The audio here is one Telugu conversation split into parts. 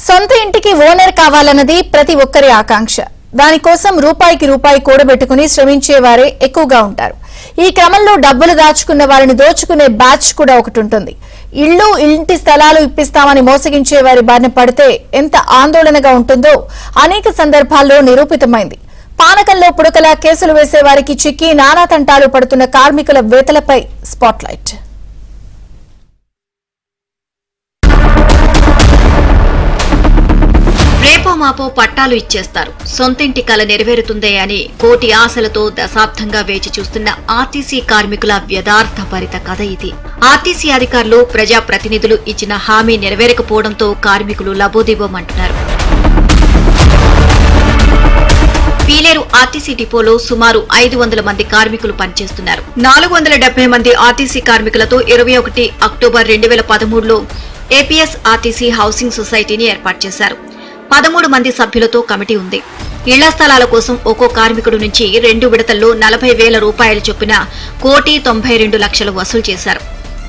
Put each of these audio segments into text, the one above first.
సొంత ఇంటికి ఓనర్ కావాలన్నది ప్రతి ఒక్కరి ఆకాంక్ష. దానికోసం రూపాయికి రూపాయి కూడబెట్టుకుని శ్రమించేవారే ఎక్కువగా ఉంటారు. ఈ క్రమంలో డబ్బులు దాచుకున్న వారిని దోచుకునే బ్యాచ్ కూడా ఒకటి ఉంటుంది. ఇళ్లు, ఇంటి స్థలాలు ఇప్పిస్తామని మోసగించే వారి బారిన పడితే ఎంత ఆందోళనగా ఉంటుందో అనేక సందర్భాల్లో నిరూపితమైంది. పానకంలో పుడకలా కేసులు వేసే వారికి చిక్కి నానా తంటాలు పడుతున్న కార్మికుల వేతలపై స్పాట్లైట్. రేపో మాపో పట్టాలు ఇచ్చేస్తారు, సొంతింటి కల నెరవేరుతుందే అని కోటి ఆశలతో దశాబ్దంగా వేచి చూస్తున్న ఆర్టీసీ కార్మికుల వ్యదార్థభరిత కథ ఇది. ఆర్టీసీ అధికారులు, ప్రజాప్రతినిధులు ఇచ్చిన హామీ నెరవేరకపోవడంతో కార్మికులు లబోదిబోమంటున్నారు. పీలేరు ఆర్టీసీ డిపోలో సుమారు 500 మంది కార్మికులు పనిచేస్తున్నారు. 470 మంది ఆర్టీసీ కార్మికులతో 21 అక్టోబర్ 2013లో ఏపీఎస్ ఆర్టీసీ హౌసింగ్ సొసైటీని ఏర్పాటు చేశారు. 13 మంది సభ్యులతో కమిటీ ఉంది. ఇళ్ల స్థలాల కోసం ఒక్కో కార్మికుడు నుంచి 2 విడతల్లో 40,000 రూపాయలు చొప్పున 1,92,00,000 వసూలు చేశారు.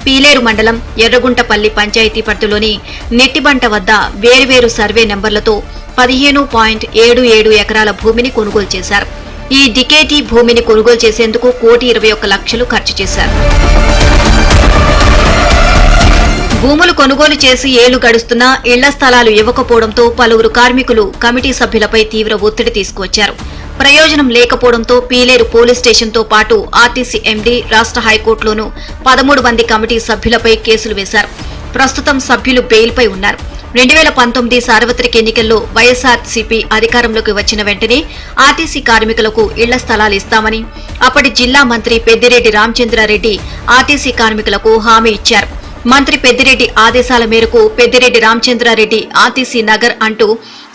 పీలేరు మండలం ఎర్రగుంటపల్లి పంచాయతీ పరిధిలోని నెట్టిబంట వద్ద వేర్వేరు సర్వే నెంబర్లతో 15.77 ఎకరాల భూమిని కొనుగోలు చేశారు. ఈ డికేటీ భూమిని కొనుగోలు చేసేందుకు 1,21,00,000 ఖర్చు చేశారు. భూములు కొనుగోలు చేసి ఏళ్లు గడుస్తున్నా ఇళ్ల స్థలాలు ఇవ్వకపోవడంతో పలువురు కార్మికులు కమిటీ సభ్యులపై తీవ్ర ఒత్తిడి తీసుకువచ్చారు. ప్రయోజనం లేకపోవడంతో పీలేరు పోలీస్ స్టేషన్తో పాటు ఆర్టీసీ ఎండీ, రాష్ట్ర హైకోర్టులోనూ 13 మంది కమిటీ సభ్యులపై కేసులు వేశారు. ప్రస్తుతం సభ్యులు బెయిల్పై ఉన్నారు. 2019 సార్వత్రిక ఎన్నికల్లో వైఎస్ఆర్సీపీ అధికారంలోకి వచ్చిన వెంటనే ఆర్టీసీ కార్మికులకు ఇళ్ల స్థలాలు ఇస్తామని అప్పటి జిల్లా మంత్రి పెద్దిరెడ్డి రామచంద్రారెడ్డి ఆర్టీసీ కార్మికులకు హామీ ఇచ్చారు. మంత్రి పెద్దిరెడ్డి ఆదేశాల మేరకు పెద్దిరెడ్డి రామచంద్రారెడ్డి ఆర్టీసీ నగర్ అంటూ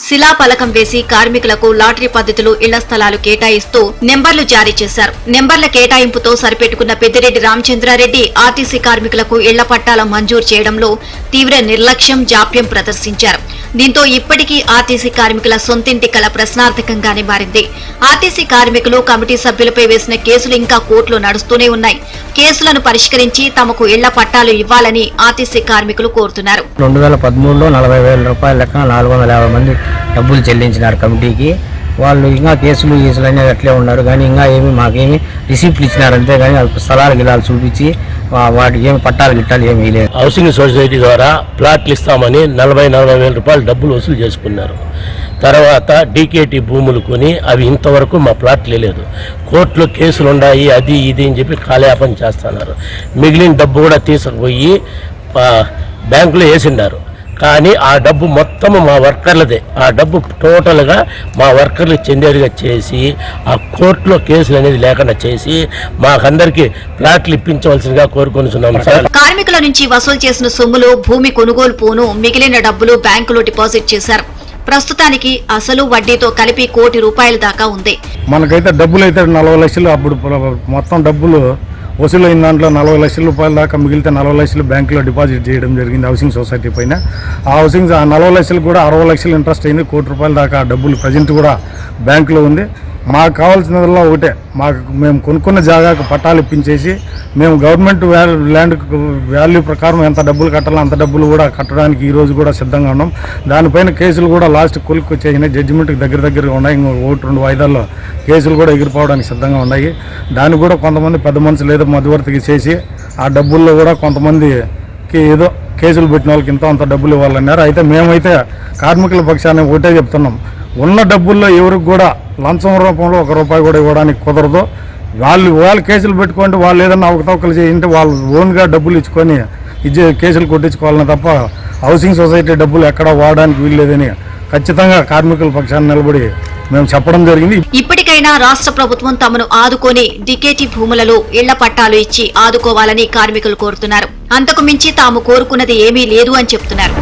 శిలాఫలకం వేసి కార్మికులకు లాటరీ పద్ధతిలో ఇళ్ల స్థలాలు కేటాయిస్తూ నెంబర్లు జారీ చేశారు. నెంబర్ల కేటాయింపుతో సరిపెట్టుకున్న పెద్దిరెడ్డి రామచంద్రారెడ్డి ఆర్టీసీ కార్మికులకు ఇళ్ల పట్టాల మంజూరు చేయడంలో తీవ్ర నిర్లక్ష్యం, జాప్యం ప్రదర్శించారు. దీంతో ఇప్పటికీ ఆర్టీసీ కార్మికుల సొంతింటి కల ప్రశ్నార్థకంగానే మారింది. ఆర్టీసీ కార్మికులు, కమిటీ సభ్యులపై వేసిన కేసులు ఇంకా కోర్టులో నడుస్తూనే ఉన్నాయి. కేసులను పరిష్కరించి తమకు ఇళ్ల పట్టాలు ఇవ్వాలని ఆర్టీసీ కార్మికులు కోరుతున్నారు. 2013లో 40,000 రూపాయల లెక్కన 450 మంది డబ్బులు చెల్లించినారు కమిటీకి. వాళ్ళు ఇంకా కేసులు అనేది అట్లే ఉన్నారు, కానీ ఇంకా మాకేమి రిసిప్ట్లు ఇచ్చినారు అంతే, కానీ స్థలాలు గిలాలు చూపించి వాటికి ఏమి పట్టాలు గిట్టాలు ఏమీ లేదు. హౌసింగ్ సొసైటీ ద్వారా ప్లాట్లు ఇస్తామని 40,000 రూపాయలు డబ్బులు వసూలు చేసుకున్నారు. తర్వాత డీకేటీ భూములు కొని అవి ఇంతవరకు మా ప్లాట్లు లేదు. కోర్టులో కేసులు ఉన్నాయి, అది ఇది అని చెప్పి కాలయాపన చేస్తున్నారు. మిగిలిన డబ్బు కూడా తీసుకుపోయి బ్యాంకులో వేసిండారు. కానీ ఆ డబ్బు మొత్తము మా వర్కర్లదే. ఆ డబ్బు టోటల్గా మా వర్కర్లకు చెందేదిగా చేసి ఆ కోర్టులో కేసులు అనేది లేకుండా చేసి మాకందరికి ప్లాట్లు ఇప్పించవలసిందిగా కోరుకొనిస్తున్నాం సార్. కార్మికుల నుంచి వసూలు చేసిన సొమ్ములో భూమి కొనుగోలు పోను మిగిలిన డబ్బులు బ్యాంకులో డిపాజిట్ చేశారు. ప్రస్తుతానికి అసలు వడ్డీతో కలిపి 1 కోటి రూపాయల దాకా ఉంది. మనకైతే డబ్బులు అయితే 40 లక్షలు, అప్పుడు మొత్తం డబ్బులు వసూలు అయిన దాంట్లో 40 లక్షల రూపాయల దాకా మిగిలితే 40 లక్షలు బ్యాంకులో డిపాజిట్ చేయడం జరిగింది హౌసింగ్ సొసైటీ పైన. ఆ 40 లక్షలు కూడా 60 లక్షలు ఇంట్రెస్ట్ అయింది. 1 కోటి రూపాయల దాకా డబ్బులు ప్రజెంట్ కూడా బ్యాంకులో ఉంది. మాకు కావాల్సినదల్లా ఒకటే, మేము కొనుక్కున్న జాగాకు పట్టాలు ఇప్పించేసి మేము గవర్నమెంట్ ల్యాండ్ వాల్యూ ప్రకారం ఎంత డబ్బులు కట్టాలో అంత డబ్బులు కూడా కట్టడానికి ఈరోజు కూడా సిద్ధంగా ఉన్నాం. దానిపైన కేసులు కూడా లాస్ట్ కొలిక్కి వచ్చేసినాయి. జడ్జిమెంట్కి దగ్గరగా ఉన్నాయి. 1-2 వాయిదాల్లో కేసులు కూడా ఎగిరిపోవడానికి సిద్ధంగా ఉన్నాయి. దాన్ని కూడా కొంతమంది పెద్ద మనుషులు ఏదో మధ్యవర్తికి చేసి ఆ డబ్బుల్లో కూడా కొంతమందికి ఏదో కేసులు పెట్టిన వాళ్ళకి అంత డబ్బులు ఇవ్వాలన్నారు. అయితే మేమైతే కార్మికుల పక్షాన్ని ఒకటే చెప్తున్నాం, ఉన్న డబ్బుల్లో ఎవరికి కూడా లంచం రూపంలో 1 రూపాయి కూడా ఇవ్వడానికి కుదరదు. వాళ్ళు కేసులు పెట్టుకుంటే వాళ్ళు ఏదన్నా అవకతవకలు చేయంటే వాళ్ళు ఓన్గా డబ్బులు ఇచ్చుకొని కేసులు కొట్టించుకోవాలని తప్ప హౌసింగ్ సొసైటీ డబ్బులు ఎక్కడా వాడడానికి వీల్లేదని ఖచ్చితంగా కార్మికుల పక్షాన్ని నిలబడి మేము చెప్పడం జరిగింది. ఇప్పటికైనా రాష్ట్ర ప్రభుత్వం తమను ఆదుకొని డికేటీ భూములలో ఇళ్ల పట్టాలు ఇచ్చి ఆదుకోవాలని కార్మికులు కోరుతున్నారు. అంతకు మించి తాము కోరుకున్నది ఏమీ లేదు అని చెబుతున్నారు.